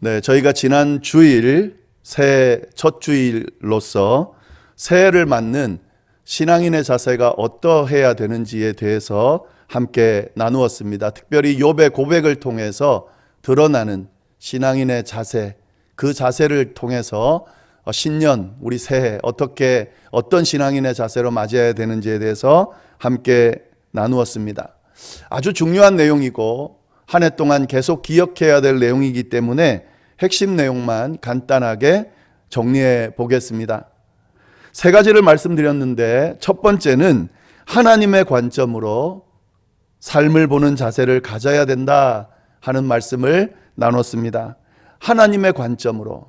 네, 저희가 지난 주일 새해 첫 주일로서 새해를 맞는 신앙인의 자세가 어떠해야 되는지에 대해서 함께 나누었습니다. 특별히 욥의 고백을 통해서 드러나는 신앙인의 자세, 그 자세를 통해서 신년 우리 새해 어떤 신앙인의 자세로 맞이해야 되는지에 대해서 함께 나누었습니다. 아주 중요한 내용이고 한 해 동안 계속 기억해야 될 내용이기 때문에 핵심 내용만 간단하게 정리해 보겠습니다. 세 가지를 말씀드렸는데 첫 번째는 하나님의 관점으로 삶을 보는 자세를 가져야 된다 하는 말씀을 나눴습니다. 하나님의 관점으로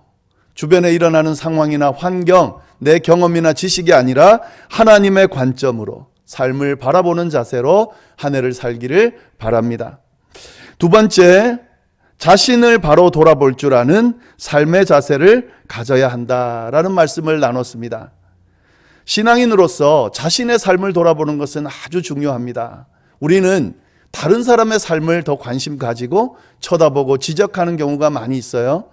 주변에 일어나는 상황이나 환경, 내 경험이나 지식이 아니라 하나님의 관점으로 삶을 바라보는 자세로 한 해를 살기를 바랍니다. 두 번째, 자신을 바로 돌아볼 줄 아는 삶의 자세를 가져야 한다라는 말씀을 나눴습니다. 신앙인으로서 자신의 삶을 돌아보는 것은 아주 중요합니다. 우리는 다른 사람의 삶을 더 관심 가지고 쳐다보고 지적하는 경우가 많이 있어요.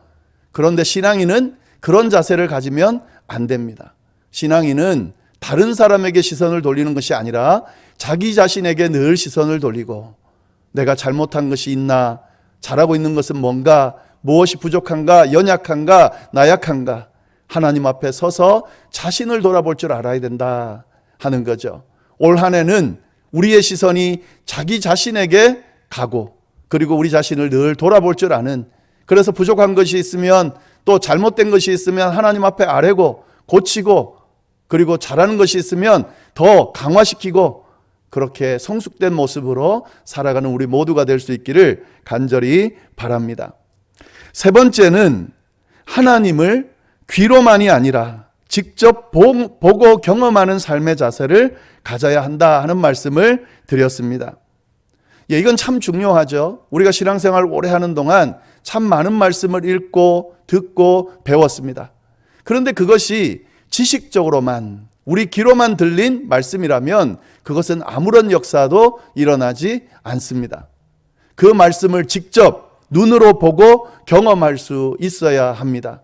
그런데 신앙인은 그런 자세를 가지면 안 됩니다. 신앙인은 다른 사람에게 시선을 돌리는 것이 아니라 자기 자신에게 늘 시선을 돌리고 내가 잘못한 것이 있나, 잘하고 있는 것은 뭔가, 무엇이 부족한가, 연약한가, 나약한가, 하나님 앞에 서서 자신을 돌아볼 줄 알아야 된다 하는 거죠. 올 한 해는 우리의 시선이 자기 자신에게 가고, 그리고 우리 자신을 늘 돌아볼 줄 아는, 그래서 부족한 것이 있으면, 또 잘못된 것이 있으면 하나님 앞에 아뢰고 고치고, 그리고 잘하는 것이 있으면 더 강화시키고, 그렇게 성숙된 모습으로 살아가는 우리 모두가 될 수 있기를 간절히 바랍니다. 세 번째는 하나님을 귀로만이 아니라 직접 보고 경험하는 삶의 자세를 가져야 한다 하는 말씀을 드렸습니다. 이건 참 중요하죠. 우리가 신앙생활 오래 하는 동안 참 많은 말씀을 읽고 듣고 배웠습니다. 그런데 그것이 지식적으로만 우리 귀로만 들린 말씀이라면 그것은 아무런 역사도 일어나지 않습니다. 그 말씀을 직접 눈으로 보고 경험할 수 있어야 합니다.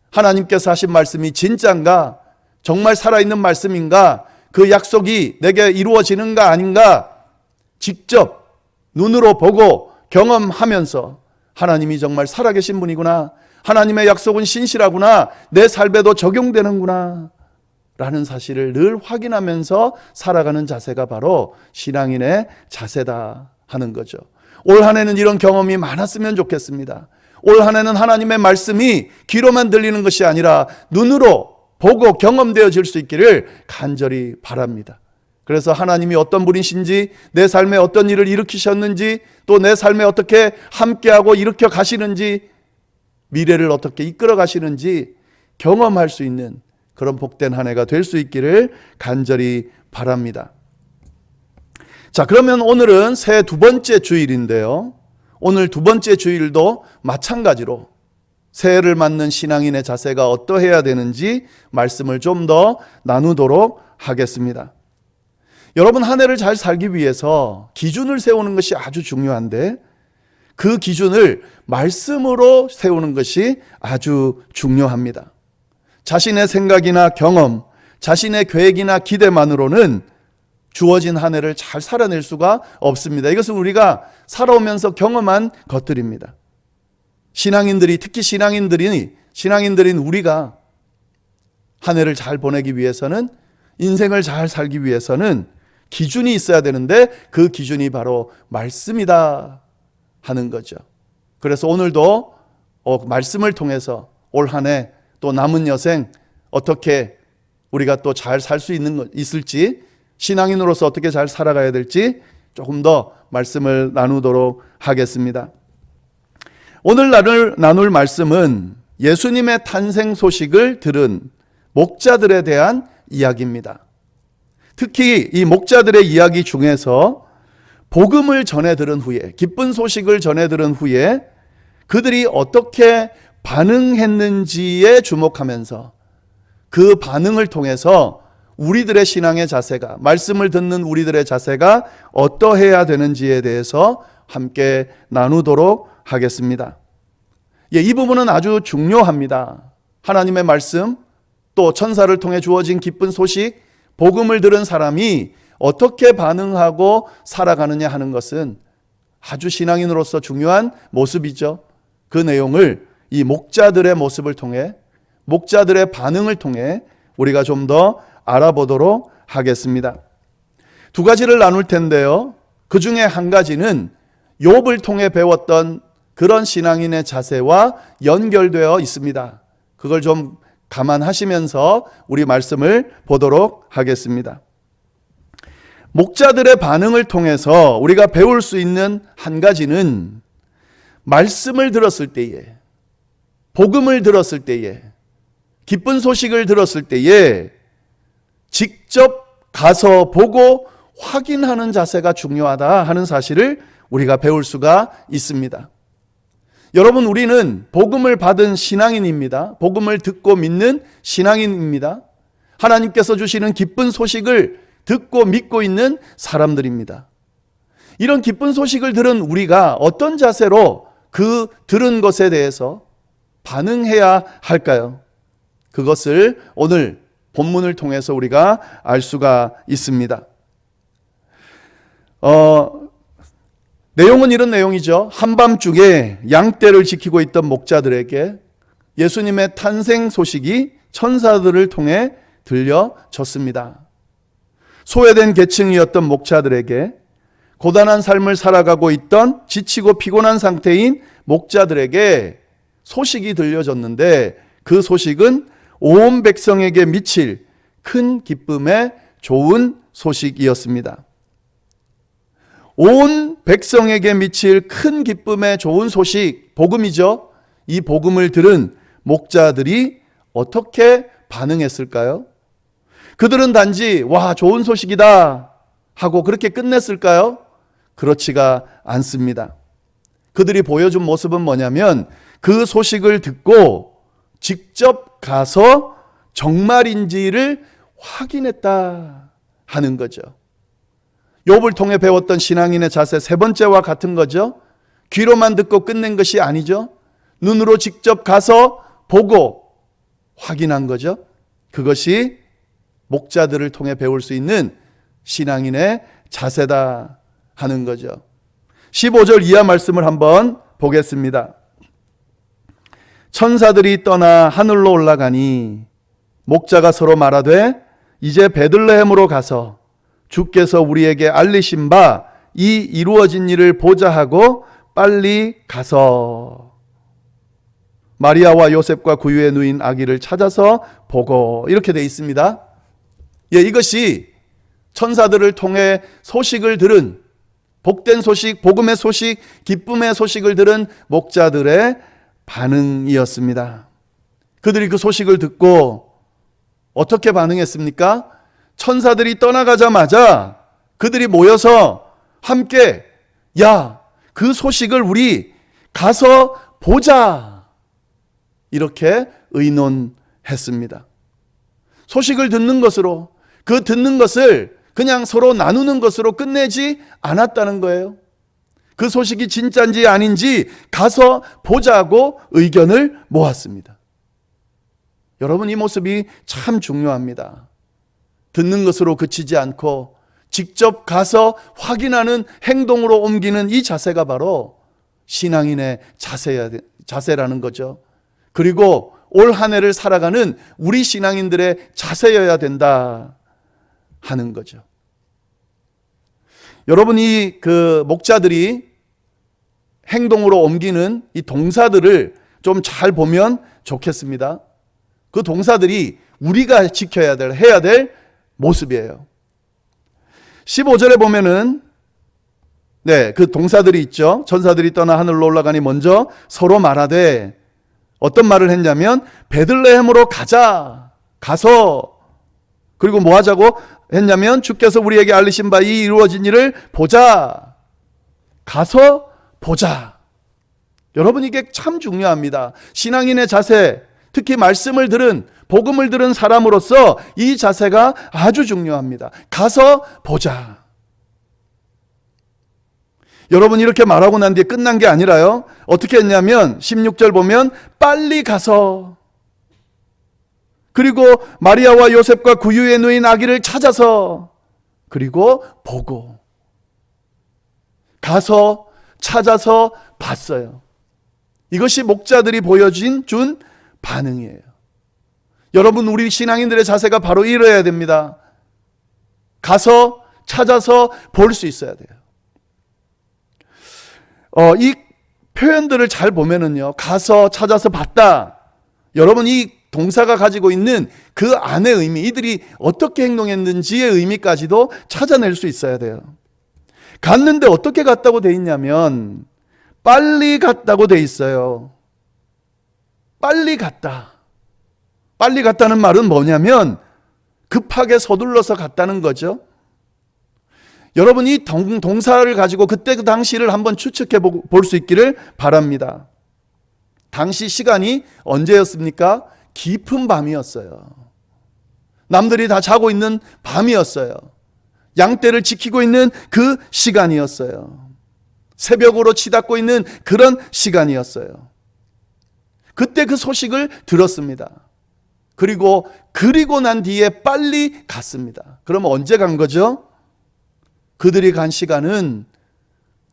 하나님께서 하신 말씀이 진짜인가? 정말 살아있는 말씀인가? 그 약속이 내게 이루어지는가 아닌가? 직접 눈으로 보고 경험하면서 하나님이 정말 살아계신 분이구나, 하나님의 약속은 신실하구나, 내 삶에도 적용되는구나 라는 사실을 늘 확인하면서 살아가는 자세가 바로 신앙인의 자세다 하는 거죠. 올 한 해는 이런 경험이 많았으면 좋겠습니다. 올 한 해는 하나님의 말씀이 귀로만 들리는 것이 아니라 눈으로 보고 경험되어질 수 있기를 간절히 바랍니다. 그래서 하나님이 어떤 분이신지, 내 삶에 어떤 일을 일으키셨는지, 또 내 삶에 어떻게 함께하고 일으켜 가시는지, 미래를 어떻게 이끌어 가시는지 경험할 수 있는 그런 복된 한 해가 될 수 있기를 간절히 바랍니다. 자, 그러면 오늘은 새해 두 번째 주일인데요. 오늘 두 번째 주일도 마찬가지로 새해를 맞는 신앙인의 자세가 어떠해야 되는지 말씀을 좀 더 나누도록 하겠습니다. 여러분, 한 해를 잘 살기 위해서 기준을 세우는 것이 아주 중요한데 그 기준을 말씀으로 세우는 것이 아주 중요합니다. 자신의 생각이나 경험, 자신의 계획이나 기대만으로는 주어진 한 해를 잘 살아낼 수가 없습니다. 이것은 우리가 살아오면서 경험한 것들입니다. 신앙인들이, 특히 신앙인들인 우리가 한 해를 잘 보내기 위해서는, 인생을 잘 살기 위해서는 기준이 있어야 되는데 그 기준이 바로 말씀이다 하는 거죠. 그래서 오늘도 말씀을 통해서 올 한 해 또 남은 여생 어떻게 우리가 또 잘 살 수 있을지, 신앙인으로서 어떻게 잘 살아가야 될지 조금 더 말씀을 나누도록 하겠습니다. 오늘 나눌 말씀은 예수님의 탄생 소식을 들은 목자들에 대한 이야기입니다. 특히 이 목자들의 이야기 중에서 복음을 전해 들은 후에, 기쁜 소식을 전해 들은 후에 그들이 어떻게 반응했는지에 주목하면서 그 반응을 통해서 우리들의 신앙의 자세가, 말씀을 듣는 우리들의 자세가 어떠해야 되는지에 대해서 함께 나누도록 하겠습니다. 이 부분은 아주 중요합니다. 하나님의 말씀, 또 천사를 통해 주어진 기쁜 소식, 복음을 들은 사람이 어떻게 반응하고 살아가느냐 하는 것은 아주 신앙인으로서 중요한 모습이죠. 그 내용을 이 목자들의 모습을 통해, 목자들의 반응을 통해 우리가 좀 더 알아보도록 하겠습니다. 두 가지를 나눌 텐데요. 그 중에 한 가지는 욥을 통해 배웠던 그런 신앙인의 자세와 연결되어 있습니다. 그걸 좀 감안하시면서 우리 말씀을 보도록 하겠습니다. 목자들의 반응을 통해서 우리가 배울 수 있는 한 가지는 말씀을 들었을 때에, 복음을 들었을 때에, 기쁜 소식을 들었을 때에 직접 가서 보고 확인하는 자세가 중요하다 하는 사실을 우리가 배울 수가 있습니다. 여러분, 우리는 복음을 받은 신앙인입니다. 복음을 듣고 믿는 신앙인입니다. 하나님께서 주시는 기쁜 소식을 듣고 믿고 있는 사람들입니다. 이런 기쁜 소식을 들은 우리가 어떤 자세로 그 들은 것에 대해서 반응해야 할까요? 그것을 오늘 본문을 통해서 우리가 알 수가 있습니다. 내용은 이런 내용이죠. 한밤중에 양떼를 지키고 있던 목자들에게 예수님의 탄생 소식이 천사들을 통해 들려졌습니다. 소외된 계층이었던 목자들에게, 고단한 삶을 살아가고 있던 지치고 피곤한 상태인 목자들에게 소식이 들려졌는데, 그 소식은 온 백성에게 미칠 큰 기쁨의 좋은 소식이었습니다. 온 백성에게 미칠 큰 기쁨의 좋은 소식, 복음이죠. 이 복음을 들은 목자들이 어떻게 반응했을까요? 그들은 단지 와, 좋은 소식이다 하고 그렇게 끝냈을까요? 그렇지가 않습니다. 그들이 보여준 모습은 뭐냐면 그 소식을 듣고 직접 가서 정말인지를 확인했다 하는 거죠. 욥을 통해 배웠던 신앙인의 자세 세 번째와 같은 거죠. 귀로만 듣고 끝낸 것이 아니죠. 눈으로 직접 가서 보고 확인한 거죠. 그것이 목자들을 통해 배울 수 있는 신앙인의 자세다 하는 거죠. 15절 이하 말씀을 한번 보겠습니다. 천사들이 떠나 하늘로 올라가니 목자가 서로 말하되 이제 베들레헴으로 가서 주께서 우리에게 알리신 바 이 이루어진 일을 보자 하고 빨리 가서 마리아와 요셉과 구유에 누인 아기를 찾아서 보고, 이렇게 되어 있습니다. 이것이 천사들을 통해 소식을 들은, 복된 소식, 복음의 소식, 기쁨의 소식을 들은 목자들의 반응이었습니다. 그들이 그 소식을 듣고 어떻게 반응했습니까? 천사들이 떠나가자마자 그들이 모여서 함께 그 소식을 우리 가서 보자, 이렇게 의논했습니다. 소식을 듣는 것으로, 그 듣는 것을 그냥 서로 나누는 것으로 끝내지 않았다는 거예요. 그 소식이 진짜인지 아닌지 가서 보자고 의견을 모았습니다. 여러분, 이 모습이 참 중요합니다. 듣는 것으로 그치지 않고 직접 가서 확인하는 행동으로 옮기는 이 자세가 바로 신앙인의 자세라는 거죠. 그리고 올 한 해를 살아가는 우리 신앙인들의 자세여야 된다 하는 거죠. 여러분이 그 목자들이 행동으로 옮기는 이 동사들을 좀 잘 보면 좋겠습니다. 그 동사들이 우리가 지켜야 될, 해야 될 모습이에요. 15절에 보면은 그 동사들이 있죠. 천사들이 떠나 하늘로 올라가니 먼저 서로 말하되, 어떤 말을 했냐면 베들레헴으로 가서, 그리고 뭐 하자고 했냐면 주께서 우리에게 알리신 바 이 이루어진 일을 보자, 가서 보자. 여러분, 이게 참 중요합니다. 신앙인의 자세, 특히 말씀을 들은, 복음을 들은 사람으로서 이 자세가 아주 중요합니다. 가서 보자. 여러분 이렇게 말하고 난 뒤에 끝난 게 아니라요. 어떻게 했냐면 16절 보면 빨리 가서 그리고 마리아와 요셉과 구유에 누인 아기를 찾아서 그리고 보고 가서 찾아서 봤어요. 이것이 목자들이 준 반응이에요. 여러분 우리 신앙인들의 자세가 바로 이래야 됩니다. 가서 찾아서 볼 수 있어야 돼요. 이 표현들을 잘 보면은요, 가서 찾아서 봤다. 여러분 이 동사가 가지고 있는 그 안의 의미, 이들이 어떻게 행동했는지의 의미까지도 찾아낼 수 있어야 돼요. 갔는데 어떻게 갔다고 돼 있냐면 빨리 갔다고 돼 있어요. 빨리 갔다. 빨리 갔다는 말은 뭐냐면 급하게 서둘러서 갔다는 거죠. 여러분 이 동사를 가지고 그때 그 당시를 한번 추측해 볼 수 있기를 바랍니다. 당시 시간이 언제였습니까? 깊은 밤이었어요. 남들이 다 자고 있는 밤이었어요. 양떼를 지키고 있는 그 시간이었어요. 새벽으로 치닫고 있는 그런 시간이었어요. 그때 그 소식을 들었습니다. 그리고 난 뒤에 빨리 갔습니다. 그럼 언제 간 거죠? 그들이 간 시간은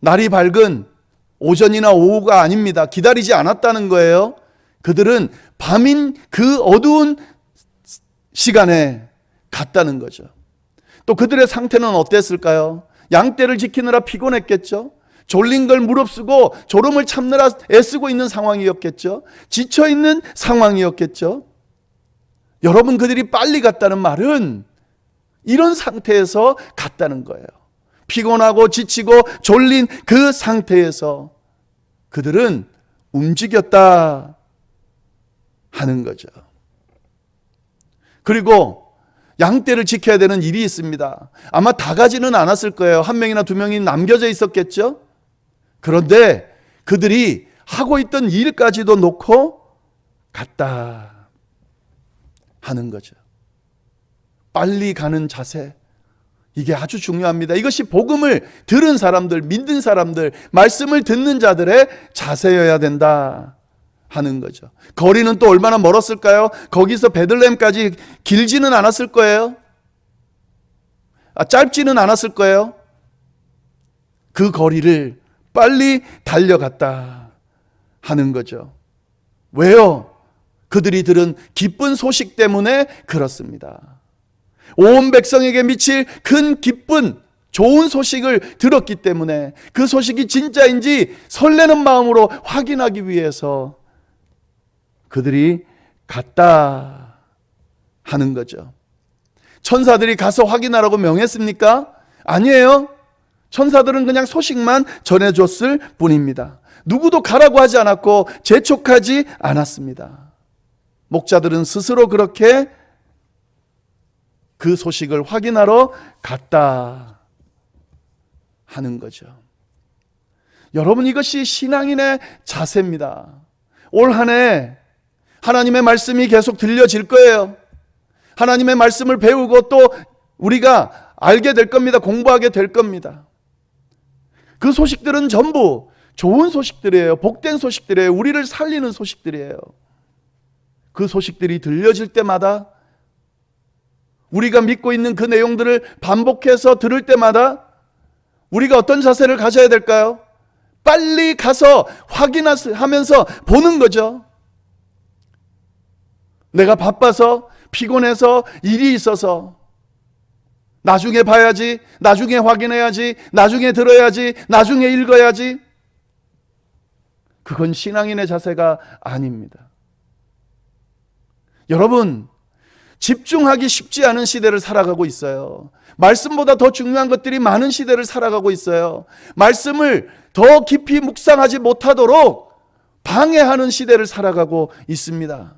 날이 밝은 오전이나 오후가 아닙니다. 기다리지 않았다는 거예요. 그들은 밤인 그 어두운 시간에 갔다는 거죠. 또 그들의 상태는 어땠을까요? 양떼를 지키느라 피곤했겠죠. 졸린 걸 무릅쓰고 졸음을 참느라 애쓰고 있는 상황이었겠죠. 지쳐있는 상황이었겠죠. 여러분 그들이 빨리 갔다는 말은 이런 상태에서 갔다는 거예요. 피곤하고 지치고 졸린 그 상태에서 그들은 움직였다 하는 거죠. 그리고 양떼를 지켜야 되는 일이 있습니다. 아마 다 가지는 않았을 거예요. 한 명이나 두 명이 남겨져 있었겠죠. 그런데 그들이 하고 있던 일까지도 놓고 갔다 하는 거죠. 빨리 가는 자세, 이게 아주 중요합니다. 이것이 복음을 들은 사람들, 믿는 사람들, 말씀을 듣는 자들의 자세여야 된다 하는 거죠. 거리는 또 얼마나 멀었을까요? 거기서 베들레헴까지 길지는 않았을 거예요. 짧지는 않았을 거예요. 그 거리를 빨리 달려갔다 하는 거죠. 왜요? 그들이 들은 기쁜 소식 때문에 그렇습니다. 온 백성에게 미칠 큰 기쁜 좋은 소식을 들었기 때문에 그 소식이 진짜인지 설레는 마음으로 확인하기 위해서 그들이 갔다 하는 거죠. 천사들이 가서 확인하라고 명했습니까? 아니에요. 천사들은 그냥 소식만 전해줬을 뿐입니다. 누구도 가라고 하지 않았고 재촉하지 않았습니다. 목자들은 스스로 그렇게 그 소식을 확인하러 갔다 하는 거죠. 여러분 이것이 신앙인의 자세입니다. 올 한 해 하나님의 말씀이 계속 들려질 거예요. 하나님의 말씀을 배우고 또 우리가 알게 될 겁니다. 공부하게 될 겁니다. 그 소식들은 전부 좋은 소식들이에요. 복된 소식들이에요. 우리를 살리는 소식들이에요. 그 소식들이 들려질 때마다 우리가 믿고 있는 그 내용들을 반복해서 들을 때마다 우리가 어떤 자세를 가져야 될까요? 빨리 가서 확인하면서 보는 거죠. 내가 바빠서 피곤해서 일이 있어서 나중에 봐야지, 나중에 확인해야지, 나중에 들어야지, 나중에 읽어야지. 그건 신앙인의 자세가 아닙니다. 여러분, 집중하기 쉽지 않은 시대를 살아가고 있어요. 말씀보다 더 중요한 것들이 많은 시대를 살아가고 있어요. 말씀을 더 깊이 묵상하지 못하도록 방해하는 시대를 살아가고 있습니다.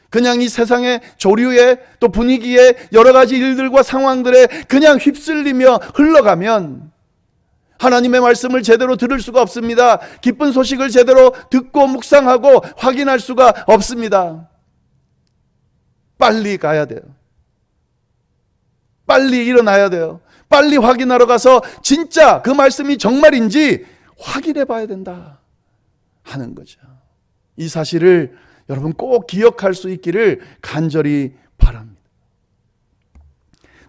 그냥 이 세상의 조류에 또 분위기에 여러 가지 일들과 상황들에 그냥 휩쓸리며 흘러가면 하나님의 말씀을 제대로 들을 수가 없습니다. 기쁜 소식을 제대로 듣고 묵상하고 확인할 수가 없습니다. 빨리 가야 돼요. 빨리 일어나야 돼요. 빨리 확인하러 가서 진짜 그 말씀이 정말인지 확인해 봐야 된다 하는 거죠. 이 사실을 여러분 꼭 기억할 수 있기를 간절히 바랍니다.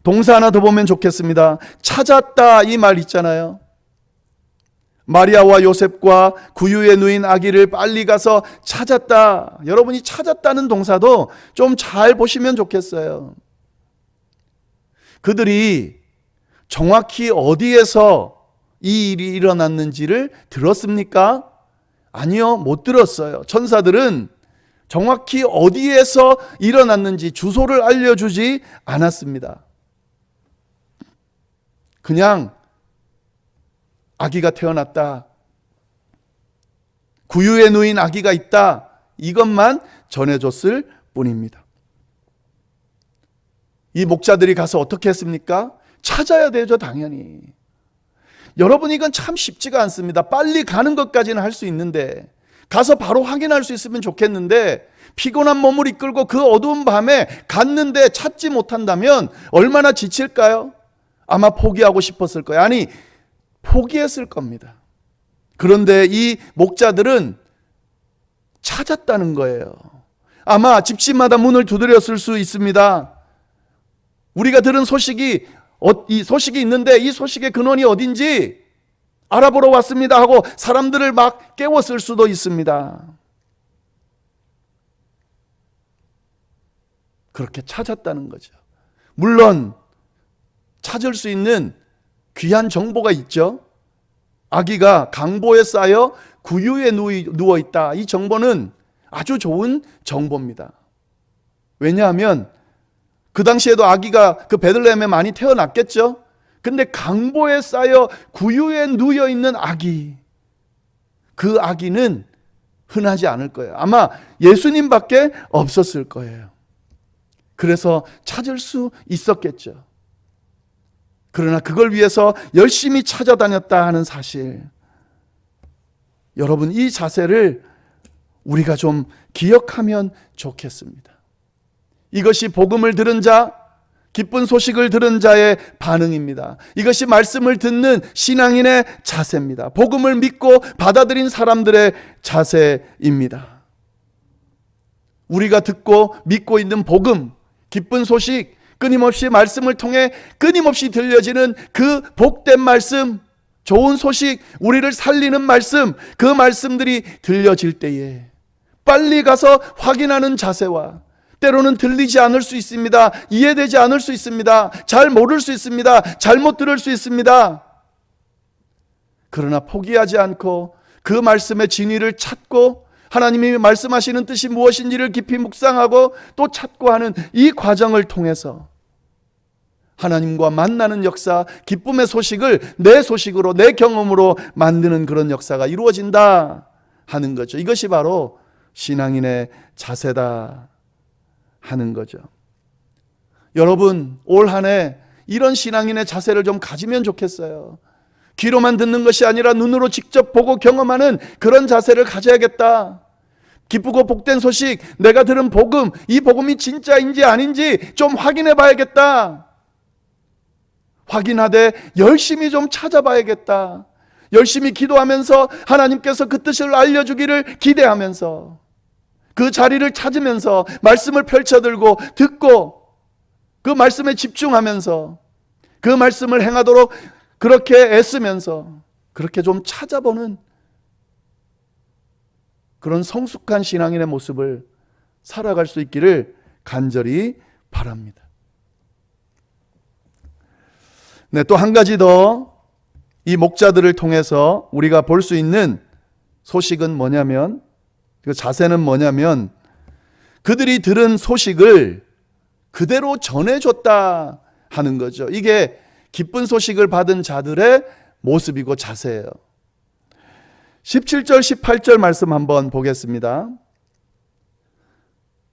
동사 하나 더 보면 좋겠습니다. 찾았다 이 말 있잖아요. 마리아와 요셉과 구유에 누인 아기를 빨리 가서 찾았다. 여러분이 찾았다는 동사도 좀 잘 보시면 좋겠어요. 그들이 정확히 어디에서 이 일이 일어났는지를 들었습니까? 아니요, 못 들었어요. 천사들은 정확히 어디에서 일어났는지 주소를 알려주지 않았습니다. 그냥 아기가 태어났다, 구유에 누인 아기가 있다, 이것만 전해줬을 뿐입니다. 이 목자들이 가서 어떻게 했습니까? 찾아야 되죠, 당연히. 여러분, 이건 참 쉽지가 않습니다. 빨리 가는 것까지는 할 수 있는데, 가서 바로 확인할 수 있으면 좋겠는데, 피곤한 몸을 이끌고 그 어두운 밤에 갔는데 찾지 못한다면 얼마나 지칠까요? 아마 포기하고 싶었을 거예요. 아니, 포기했을 겁니다. 그런데 이 목자들은 찾았다는 거예요. 아마 집집마다 문을 두드렸을 수 있습니다. 우리가 들은 이 소식이 있는데 이 소식의 근원이 어딘지 알아보러 왔습니다 하고 사람들을 막 깨웠을 수도 있습니다. 그렇게 찾았다는 거죠. 물론 찾을 수 있는 귀한 정보가 있죠. 아기가 강보에 쌓여 구유에 누워있다. 이 정보는 아주 좋은 정보입니다. 왜냐하면 그 당시에도 아기가 그 베들레헴에 많이 태어났겠죠. 근데 강보에 쌓여 구유에 누워있는 아기, 그 아기는 흔하지 않을 거예요. 아마 예수님밖에 없었을 거예요. 그래서 찾을 수 있었겠죠. 그러나 그걸 위해서 열심히 찾아다녔다 하는 사실, 여러분 이 자세를 우리가 좀 기억하면 좋겠습니다. 이것이 복음을 들은 자, 기쁜 소식을 들은 자의 반응입니다. 이것이 말씀을 듣는 신앙인의 자세입니다. 복음을 믿고 받아들인 사람들의 자세입니다. 우리가 듣고 믿고 있는 복음, 기쁜 소식, 끊임없이 말씀을 통해 끊임없이 들려지는 그 복된 말씀, 좋은 소식, 우리를 살리는 말씀, 그 말씀들이 들려질 때에 빨리 가서 확인하는 자세와, 때로는 들리지 않을 수 있습니다. 이해되지 않을 수 있습니다. 잘 모를 수 있습니다. 잘못 들을 수 있습니다. 그러나 포기하지 않고 그 말씀의 진리를 찾고 하나님이 말씀하시는 뜻이 무엇인지를 깊이 묵상하고 또 찾고 하는 이 과정을 통해서 하나님과 만나는 역사, 기쁨의 소식을 내 소식으로, 내 경험으로 만드는 그런 역사가 이루어진다 하는 거죠. 이것이 바로 신앙인의 자세다 하는 거죠. 여러분, 올 한 해 이런 신앙인의 자세를 좀 가지면 좋겠어요. 귀로만 듣는 것이 아니라 눈으로 직접 보고 경험하는 그런 자세를 가져야겠다. 기쁘고 복된 소식, 내가 들은 복음, 이 복음이 진짜인지 아닌지 좀 확인해 봐야겠다. 확인하되 열심히 좀 찾아봐야겠다. 열심히 기도하면서 하나님께서 그 뜻을 알려주기를 기대하면서 그 자리를 찾으면서 말씀을 펼쳐들고 듣고 그 말씀에 집중하면서 그 말씀을 행하도록 그렇게 애쓰면서 그렇게 좀 찾아보는 그런 성숙한 신앙인의 모습을 살아갈 수 있기를 간절히 바랍니다. 네, 또 한 가지 더 이 목자들을 통해서 우리가 볼 수 있는 소식은 뭐냐면, 그 자세는 뭐냐면, 그들이 들은 소식을 그대로 전해줬다 하는 거죠. 이게 기쁜 소식을 받은 자들의 모습이고 자세예요. 17절 18절 말씀 한번 보겠습니다.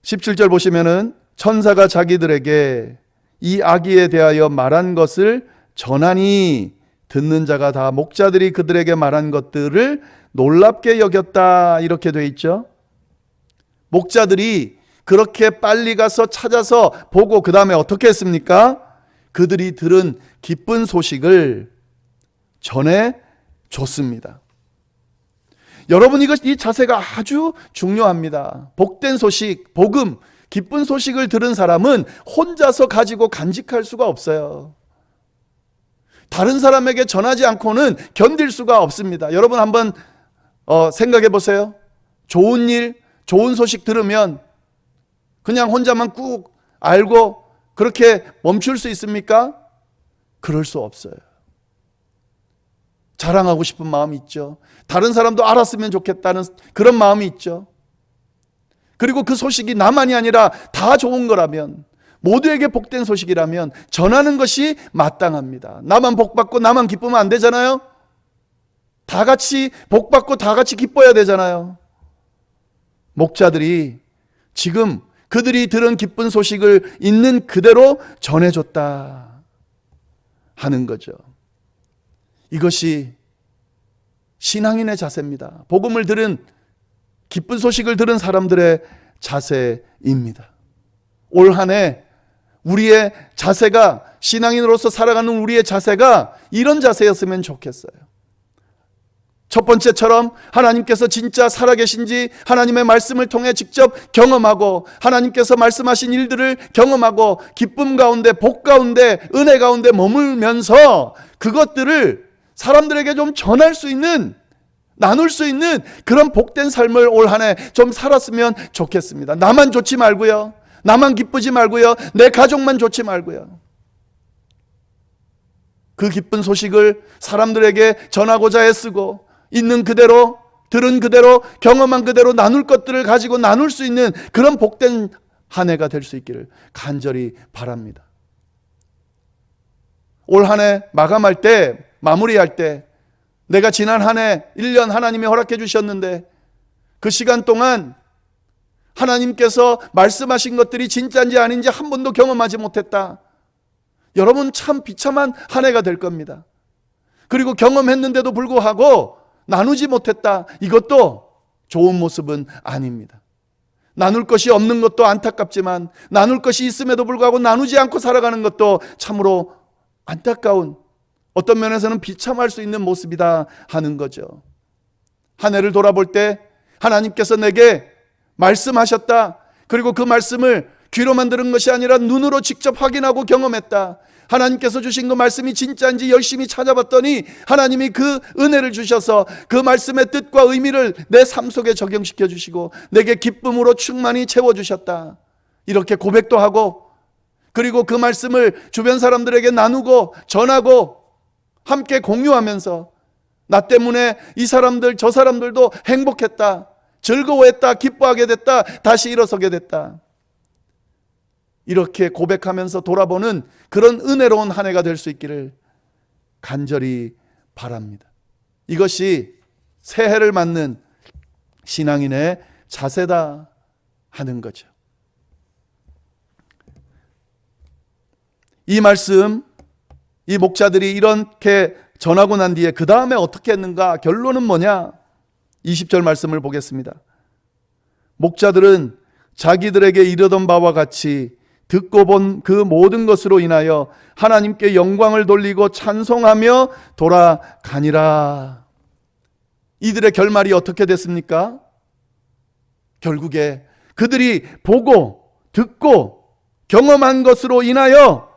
17절 보시면은 천사가 자기들에게 이 아기에 대하여 말한 것을 전하니 듣는 자가 다 목자들이 그들에게 말한 것들을 놀랍게 여겼다, 이렇게 돼 있죠. 목자들이 그렇게 빨리 가서 찾아서 보고 그 다음에 어떻게 했습니까? 그들이 들은 기쁜 소식을 전해 줬습니다. 여러분, 이 자세가 아주 중요합니다. 복된 소식, 복음, 기쁜 소식을 들은 사람은 혼자서 가지고 간직할 수가 없어요. 다른 사람에게 전하지 않고는 견딜 수가 없습니다. 여러분 한번 생각해 보세요. 좋은 일, 좋은 소식 들으면 그냥 혼자만 꾹 알고 그렇게 멈출 수 있습니까? 그럴 수 없어요. 자랑하고 싶은 마음이 있죠. 다른 사람도 알았으면 좋겠다는 그런 마음이 있죠. 그리고 그 소식이 나만이 아니라 다 좋은 거라면, 모두에게 복된 소식이라면 전하는 것이 마땅합니다. 나만 복받고 나만 기쁘면 안 되잖아요. 다 같이 복받고 다 같이 기뻐야 되잖아요. 목자들이 지금 그들이 들은 기쁜 소식을 있는 그대로 전해줬다 하는 거죠. 이것이 신앙인의 자세입니다. 복음을 들은, 기쁜 소식을 들은 사람들의 자세입니다. 올 한 해 우리의 자세가, 신앙인으로서 살아가는 우리의 자세가 이런 자세였으면 좋겠어요. 첫 번째처럼 하나님께서 진짜 살아계신지 하나님의 말씀을 통해 직접 경험하고, 하나님께서 말씀하신 일들을 경험하고, 기쁨 가운데, 복 가운데, 은혜 가운데 머물면서 그것들을 사람들에게 좀 전할 수 있는, 나눌 수 있는 그런 복된 삶을 올 한 해 좀 살았으면 좋겠습니다. 나만 좋지 말고요, 나만 기쁘지 말고요, 내 가족만 좋지 말고요. 그 기쁜 소식을 사람들에게 전하고자 애쓰고, 있는 그대로, 들은 그대로, 경험한 그대로 나눌 것들을 가지고 나눌 수 있는 그런 복된 한 해가 될 수 있기를 간절히 바랍니다. 올 한 해 마감할 때, 마무리할 때, 내가 지난 한 해 1년 하나님이 허락해 주셨는데 그 시간 동안 하나님께서 말씀하신 것들이 진짜인지 아닌지 한 번도 경험하지 못했다. 여러분, 참 비참한 한 해가 될 겁니다. 그리고 경험했는데도 불구하고 나누지 못했다. 이것도 좋은 모습은 아닙니다. 나눌 것이 없는 것도 안타깝지만, 나눌 것이 있음에도 불구하고 나누지 않고 살아가는 것도 참으로 안타까운, 어떤 면에서는 비참할 수 있는 모습이다 하는 거죠. 한 해를 돌아볼 때 하나님께서 내게 말씀하셨다. 그리고 그 말씀을 귀로만 들은 것이 아니라 눈으로 직접 확인하고 경험했다. 하나님께서 주신 그 말씀이 진짜인지 열심히 찾아봤더니 하나님이 그 은혜를 주셔서 그 말씀의 뜻과 의미를 내 삶 속에 적용시켜 주시고 내게 기쁨으로 충만히 채워주셨다. 이렇게 고백도 하고, 그리고 그 말씀을 주변 사람들에게 나누고 전하고 함께 공유하면서 나 때문에 이 사람들 저 사람들도 행복했다, 즐거워했다, 기뻐하게 됐다, 다시 일어서게 됐다. 이렇게 고백하면서 돌아보는 그런 은혜로운 한 해가 될 수 있기를 간절히 바랍니다. 이것이 새해를 맞는 신앙인의 자세다 하는 거죠. 이 말씀, 이 목자들이 이렇게 전하고 난 뒤에 그 다음에 어떻게 했는가? 결론은 뭐냐? 20절 말씀을 보겠습니다. 목자들은 자기들에게 이르던 바와 같이 듣고 본 그 모든 것으로 인하여 하나님께 영광을 돌리고 찬송하며 돌아가니라. 이들의 결말이 어떻게 됐습니까? 결국에 그들이 보고 듣고 경험한 것으로 인하여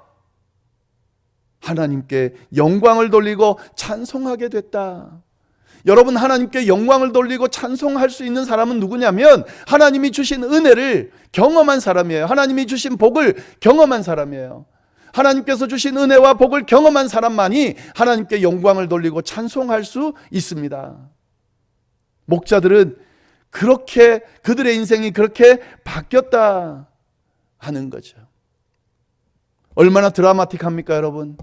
하나님께 영광을 돌리고 찬송하게 됐다. 여러분, 하나님께 영광을 돌리고 찬송할 수 있는 사람은 누구냐면 하나님이 주신 은혜를 경험한 사람이에요. 하나님이 주신 복을 경험한 사람이에요. 하나님께서 주신 은혜와 복을 경험한 사람만이 하나님께 영광을 돌리고 찬송할 수 있습니다. 목자들은 그렇게, 그들의 인생이 그렇게 바뀌었다 하는 거죠. 얼마나 드라마틱합니까, 여러분?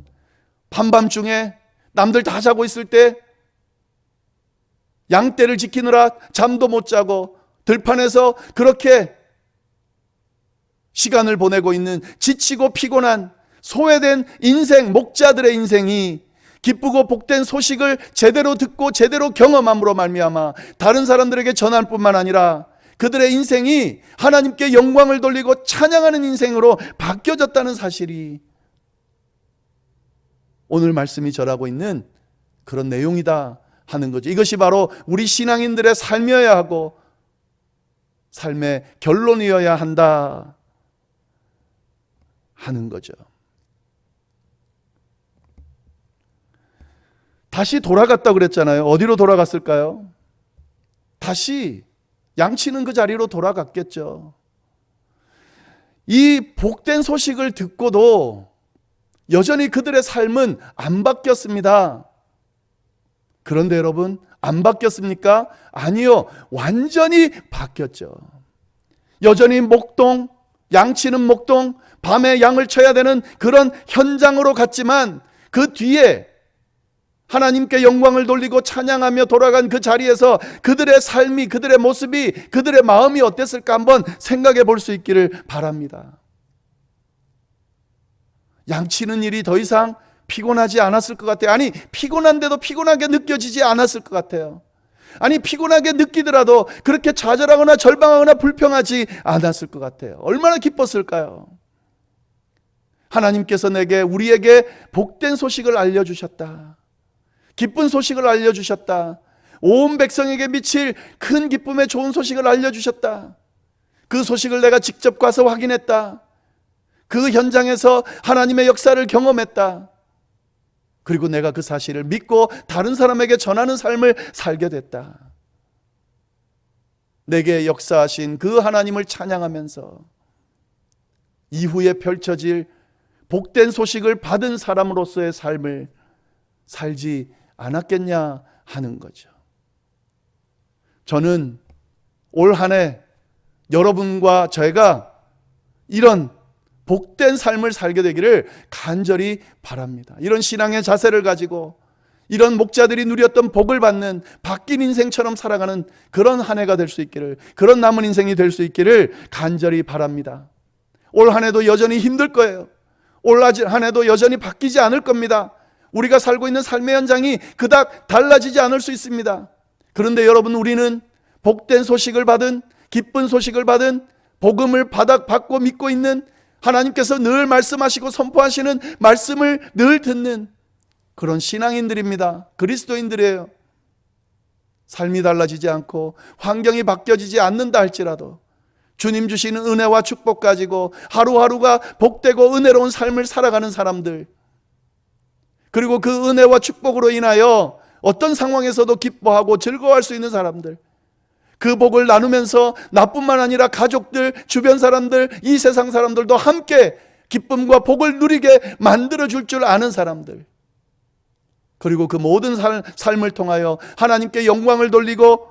밤밤중에 남들 다 자고 있을 때 양떼를 지키느라 잠도 못 자고 들판에서 그렇게 시간을 보내고 있는 지치고 피곤한 소외된 인생, 목자들의 인생이 기쁘고 복된 소식을 제대로 듣고 제대로 경험함으로 말미암아 다른 사람들에게 전할 뿐만 아니라 그들의 인생이 하나님께 영광을 돌리고 찬양하는 인생으로 바뀌어졌다는 사실이 오늘 말씀이 전하고 있는 그런 내용이다 하는 거죠. 이것이 바로 우리 신앙인들의 삶이어야 하고 삶의 결론이어야 한다 하는 거죠. 다시 돌아갔다 그랬잖아요. 어디로 돌아갔을까요? 다시 양치는 그 자리로 돌아갔겠죠. 이 복된 소식을 듣고도 여전히 그들의 삶은 안 바뀌었습니다. 그런데 여러분, 안 바뀌었습니까? 아니요. 완전히 바뀌었죠. 여전히 목동, 양치는 목동, 밤에 양을 쳐야 되는 그런 현장으로 갔지만 그 뒤에 하나님께 영광을 돌리고 찬양하며 돌아간 그 자리에서 그들의 삶이, 그들의 모습이, 그들의 마음이 어땠을까 한번 생각해 볼 수 있기를 바랍니다. 양치는 일이 더 이상 피곤하지 않았을 것 같아요. 아니, 피곤한데도 피곤하게 느껴지지 않았을 것 같아요. 아니, 피곤하게 느끼더라도 그렇게 좌절하거나 절망하거나 불평하지 않았을 것 같아요. 얼마나 기뻤을까요? 하나님께서 우리에게 복된 소식을 알려주셨다. 기쁜 소식을 알려주셨다. 온 백성에게 미칠 큰 기쁨의 좋은 소식을 알려주셨다. 그 소식을 내가 직접 가서 확인했다. 그 현장에서 하나님의 역사를 경험했다. 그리고 내가 그 사실을 믿고 다른 사람에게 전하는 삶을 살게 됐다. 내게 역사하신 그 하나님을 찬양하면서 이후에 펼쳐질 복된 소식을 받은 사람으로서의 삶을 살지 않았겠냐 하는 거죠. 저는 올 한 해 여러분과 제가 이런 복된 삶을 살게 되기를 간절히 바랍니다. 이런 신앙의 자세를 가지고 이런 목자들이 누렸던 복을 받는 바뀐 인생처럼 살아가는 그런 한 해가 될 수 있기를, 그런 남은 인생이 될 수 있기를 간절히 바랍니다. 올 한 해도 여전히 힘들 거예요. 올 한 해도 여전히 바뀌지 않을 겁니다. 우리가 살고 있는 삶의 현장이 그닥 달라지지 않을 수 있습니다. 그런데 여러분, 우리는 복된 소식을 받은, 기쁜 소식을 받은, 복음을 받고 믿고 있는, 하나님께서 늘 말씀하시고 선포하시는 말씀을 늘 듣는 그런 신앙인들입니다. 그리스도인들이에요. 삶이 달라지지 않고 환경이 바뀌어지지 않는다 할지라도 주님 주시는 은혜와 축복 가지고 하루하루가 복되고 은혜로운 삶을 살아가는 사람들, 그리고 그 은혜와 축복으로 인하여 어떤 상황에서도 기뻐하고 즐거워할 수 있는 사람들, 그 복을 나누면서 나뿐만 아니라 가족들, 주변 사람들, 이 세상 사람들도 함께 기쁨과 복을 누리게 만들어줄 줄 아는 사람들, 그리고 그 모든 삶을 통하여 하나님께 영광을 돌리고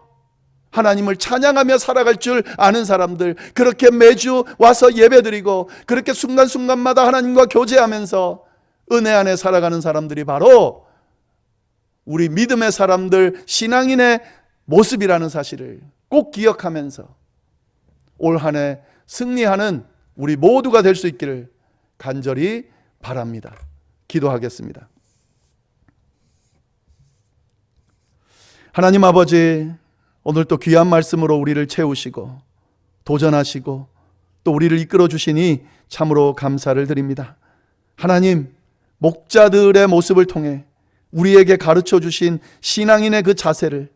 하나님을 찬양하며 살아갈 줄 아는 사람들, 그렇게 매주 와서 예배드리고 그렇게 순간순간마다 하나님과 교제하면서 은혜 안에 살아가는 사람들이 바로 우리 믿음의 사람들, 신앙인의 모습이라는 사실을 꼭 기억하면서 올 한 해 승리하는 우리 모두가 될 수 있기를 간절히 바랍니다. 기도하겠습니다. 하나님 아버지, 오늘 또 귀한 말씀으로 우리를 채우시고 도전하시고 또 우리를 이끌어 주시니 참으로 감사를 드립니다. 하나님, 목자들의 모습을 통해 우리에게 가르쳐 주신 신앙인의 그 자세를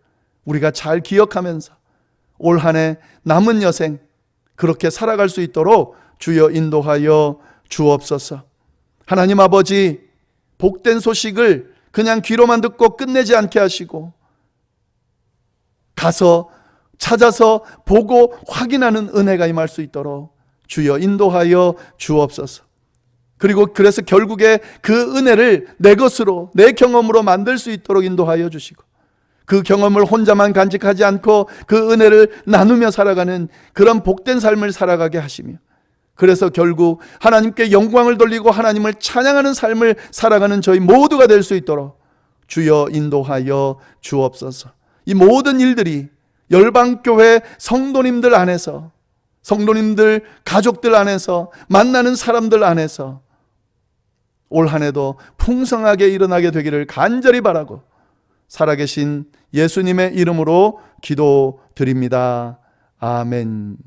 우리가 잘 기억하면서 올 한 해 남은 여생 그렇게 살아갈 수 있도록 주여 인도하여 주옵소서. 하나님 아버지, 복된 소식을 그냥 귀로만 듣고 끝내지 않게 하시고 가서 찾아서 보고 확인하는 은혜가 임할 수 있도록 주여 인도하여 주옵소서. 그리고 그래서 결국에 그 은혜를 내 것으로, 내 경험으로 만들 수 있도록 인도하여 주시고 그 경험을 혼자만 간직하지 않고 그 은혜를 나누며 살아가는 그런 복된 삶을 살아가게 하시며, 그래서 결국 하나님께 영광을 돌리고 하나님을 찬양하는 삶을 살아가는 저희 모두가 될 수 있도록 주여 인도하여 주옵소서. 이 모든 일들이 열방교회 성도님들 안에서, 성도님들 가족들 안에서, 만나는 사람들 안에서 올 한 해도 풍성하게 일어나게 되기를 간절히 바라고 살아계신 예수님의 이름으로 기도드립니다. 아멘.